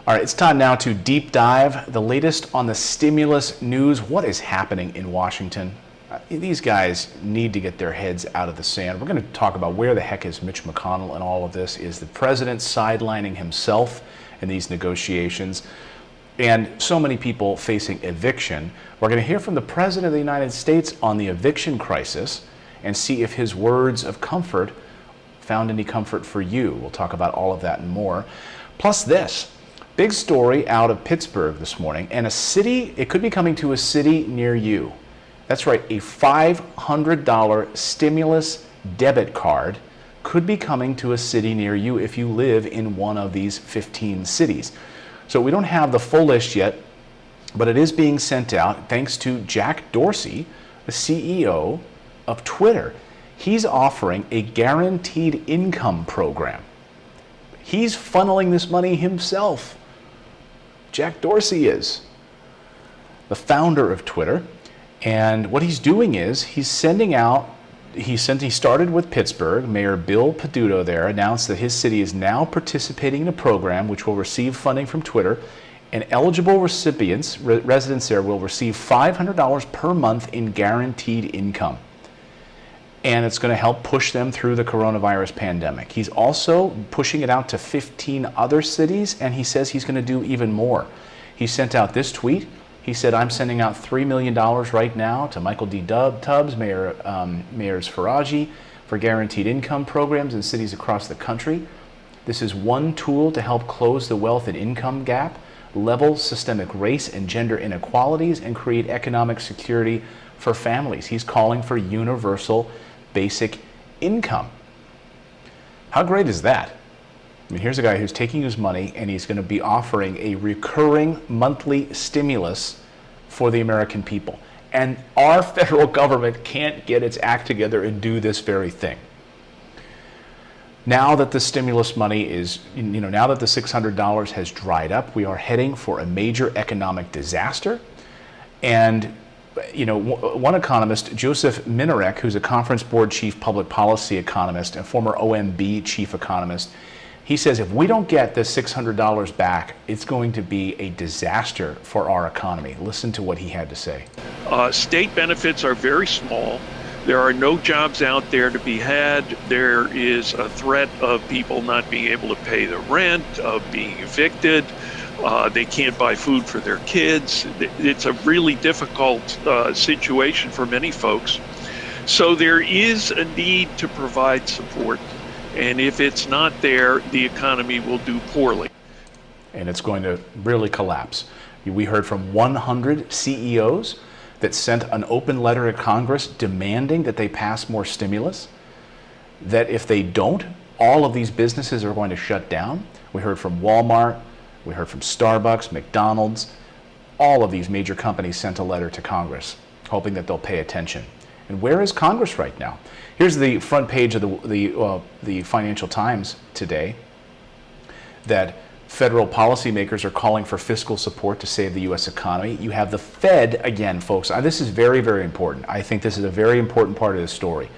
All right, it's time now to deep dive the latest on the stimulus news. What is happening in Washington? These guys need to get their heads out of the sand. We're going to talk about where the heck is Mitch McConnell in all of this. Is the president sidelining himself in these negotiations? And so many people facing eviction. We're going to hear from the president of the United States on the eviction crisis and see if his words of comfort found any comfort for you. We'll talk about all of that and more. Plus this. Big story out of Pittsburgh this morning, and a city, it could be coming to a city near you. That's right, a $500 stimulus debit card could be coming to a city near you if you live in one of these 15 cities. So we don't have the full list yet, but it is being sent out thanks to Jack Dorsey, the CEO of Twitter. He's offering a guaranteed income program. He's funneling this money himself. Jack Dorsey is the founder of Twitter, and what he's doing is he's sending out, he started with Pittsburgh. Mayor Bill Peduto there announced that his city is now participating in a program which will receive funding from Twitter, and eligible recipients, residents there, will receive $500 per month in guaranteed income. And it's going to help push them through the coronavirus pandemic. He's also pushing it out to 15 other cities, and he says he's going to do even more. He sent out this tweet. He said, I'm sending out $3 million right now to Michael D. Tubbs, Mayors Faraji, for guaranteed income programs in cities across the country. This is one tool to help close the wealth and income gap, level systemic race and gender inequalities, and create economic security for families. He's calling for universal basic income. How great is that? I mean, here's a guy who's taking his money and he's going to be offering a recurring monthly stimulus for the American people. And our federal government can't get its act together and do this very thing. Now that the stimulus money is, now that the $600 has dried up, we are heading for a major economic disaster. And one economist, Joseph Minarek, who's a Conference Board Chief Public Policy Economist and former OMB Chief Economist, he says if we don't get this $600 back, it's going to be a disaster for our economy. Listen to what he had to say. State benefits are very small. There are no jobs out there to be had. There is a threat of people not being able to pay the rent, of being evicted. They can't buy food for their kids. It's a really difficult situation for many folks. So there is a need to provide support. And if it's not there, the economy will do poorly. And it's going to really collapse. We heard from 100 CEOs that sent an open letter to Congress demanding that they pass more stimulus, that if they don't, all of these businesses are going to shut down. We heard from Walmart. We heard from Starbucks, McDonald's. All of these major companies sent a letter to Congress, hoping that they'll pay attention. And where is Congress right now? Here's the front page of the Financial Times today, that federal policymakers are calling for fiscal support to save the U.S. economy. You have the Fed, again, folks. This is very, very important. I think this is a very important part of the story.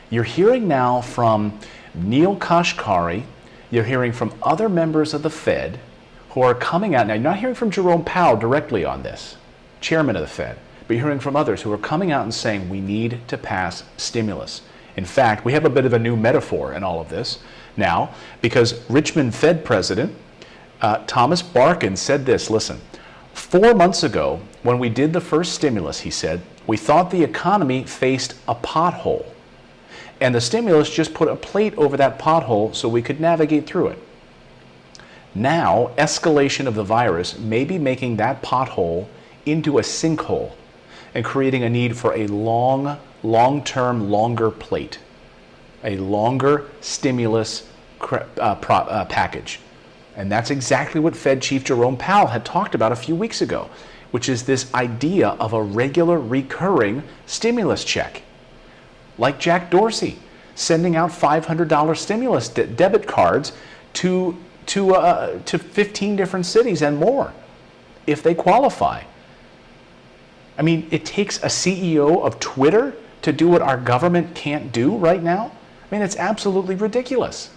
You're hearing now from Neil Kashkari. You're hearing from other members of the Fed who are coming out. Now, you're not hearing from Jerome Powell directly on this, chairman of the Fed, but you're hearing from others who are coming out and saying we need to pass stimulus. In fact, we have a bit of a new metaphor in all of this now, because Richmond Fed President Thomas Barkin said this. Listen, 4 months ago, when we did the first stimulus, he said, we thought the economy faced a pothole. And the stimulus just put a plate over that pothole so we could navigate through it. Now, escalation of the virus may be making that pothole into a sinkhole and creating a need for a long-term, longer plate, a longer stimulus package. And that's exactly what Fed Chief Jerome Powell had talked about a few weeks ago, which is this idea of a regular, recurring stimulus check. Like Jack Dorsey sending out $500 stimulus debit cards to 15 different cities and more if they qualify. I mean, it takes a CEO of Twitter to do what our government can't do right now? I mean, it's absolutely ridiculous.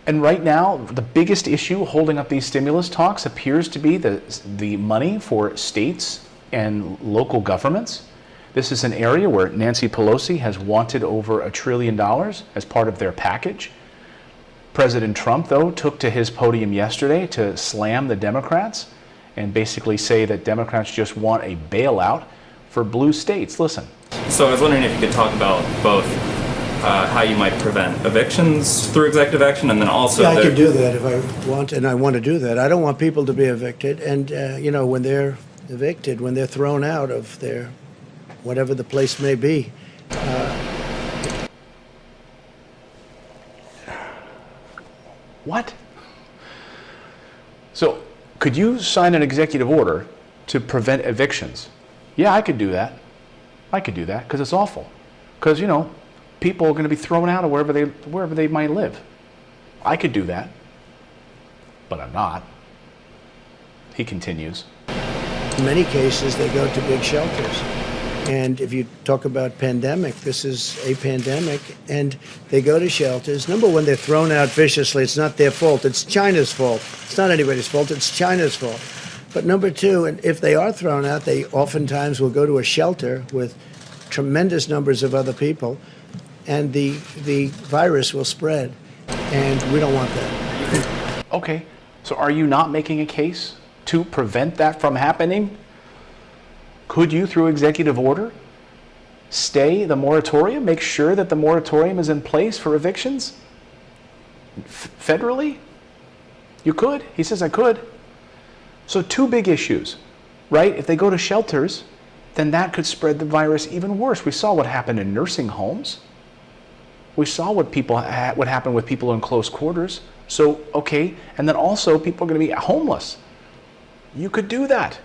And right now, the biggest issue holding up these stimulus talks appears to be the money for states and local governments. This is an area where Nancy Pelosi has wanted over $1 trillion as part of their package. President Trump, though, took to his podium yesterday to slam the Democrats and basically say that Democrats just want a bailout for blue states. Listen. So I was wondering if you could talk about both how you might prevent evictions through executive action, and then also... Yeah, I can do that if I want, and I want to do that. I don't want people to be evicted. And, when they're evicted, when they're thrown out of their, whatever the place may be. What? So, could you sign an executive order to prevent evictions? Yeah, I could do that. I could do that because it's awful. Because, people are going to be thrown out of wherever they might live. I could do that, but I'm not. He continues. In many cases, they go to big shelters. And if you talk about pandemic, this is a pandemic, and they go to shelters. Number one, they're thrown out viciously. It's not their fault. It's China's fault. It's not anybody's fault. It's China's fault. But number two, and if they are thrown out, they oftentimes will go to a shelter with tremendous numbers of other people, and the virus will spread. And we don't want that. Okay, so are you not making a case to prevent that from happening? Could you, through executive order, stay the moratorium, make sure that the moratorium is in place for evictions? Federally? You could. He says I could. So two big issues, right? If they go to shelters, then that could spread the virus even worse. We saw what happened in nursing homes. We saw what happened with people in close quarters. So, okay, and then also people are going to be homeless. You could do that.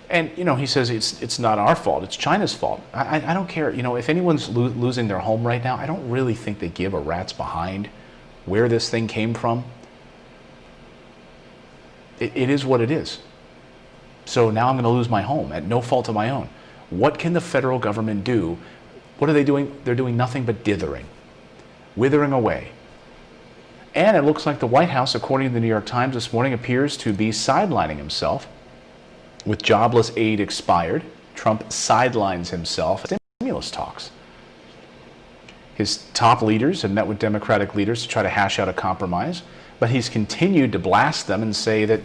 And, he says it's not our fault, it's China's fault. I don't care. If anyone's losing their home right now, I don't really think they give a rat's behind where this thing came from. It is what it is. So now I'm going to lose my home at no fault of my own. What can the federal government do? What are they doing? They're doing nothing but dithering, withering away. And it looks like the White House, according to the New York Times this morning, appears to be sidelining himself. With jobless aid expired, Trump sidelines himself in stimulus talks. His top leaders have met with Democratic leaders to try to hash out a compromise, but he's continued to blast them and say that,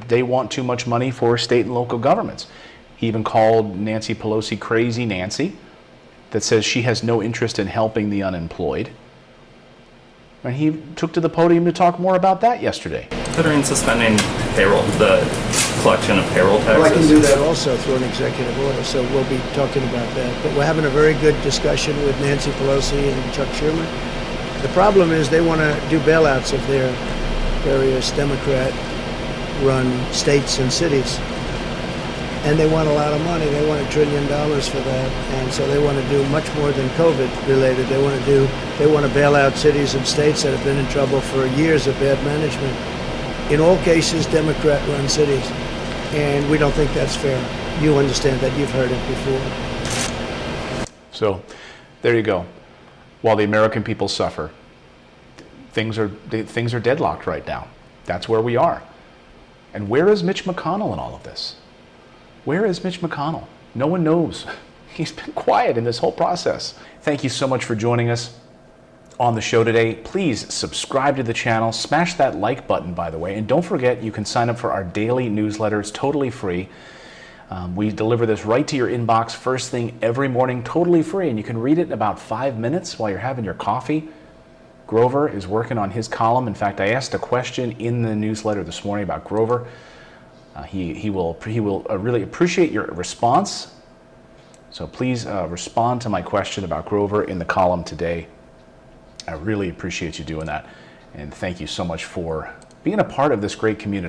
they want too much money for state and local governments. He even called Nancy Pelosi Crazy Nancy, that says she has no interest in helping the unemployed. And he took to the podium to talk more about that yesterday. Considering suspending the collection of payroll taxes? Well, I can do that also through an executive order, so we'll be talking about that. But we're having a very good discussion with Nancy Pelosi and Chuck Schumer. The problem is they want to do bailouts of their various Democrat-run states and cities. And they want a lot of money. They want $1 trillion for that. And so they want to do much more than COVID-related. They want to bail out cities and states that have been in trouble for years of bad management. In all cases, Democrat-run cities. And we don't think that's fair. You understand that. You've heard it before. So there you go. While the American people suffer, things are deadlocked right now. That's where we are. And where is Mitch McConnell in all of this? Where is Mitch McConnell? No one knows. He's been quiet in this whole process. Thank you so much for joining us on the show today. Please subscribe to the channel. Smash that like button, by the way. And don't forget, you can sign up for our daily newsletter. It's totally free. We deliver this right to your inbox first thing every morning, totally free. And you can read it in about 5 minutes while you're having your coffee. Grover is working on his column. In fact, I asked a question in the newsletter this morning about Grover. He will really appreciate your response. So please respond to my question about Grover in the column today. I really appreciate you doing that. And thank you so much for being a part of this great community.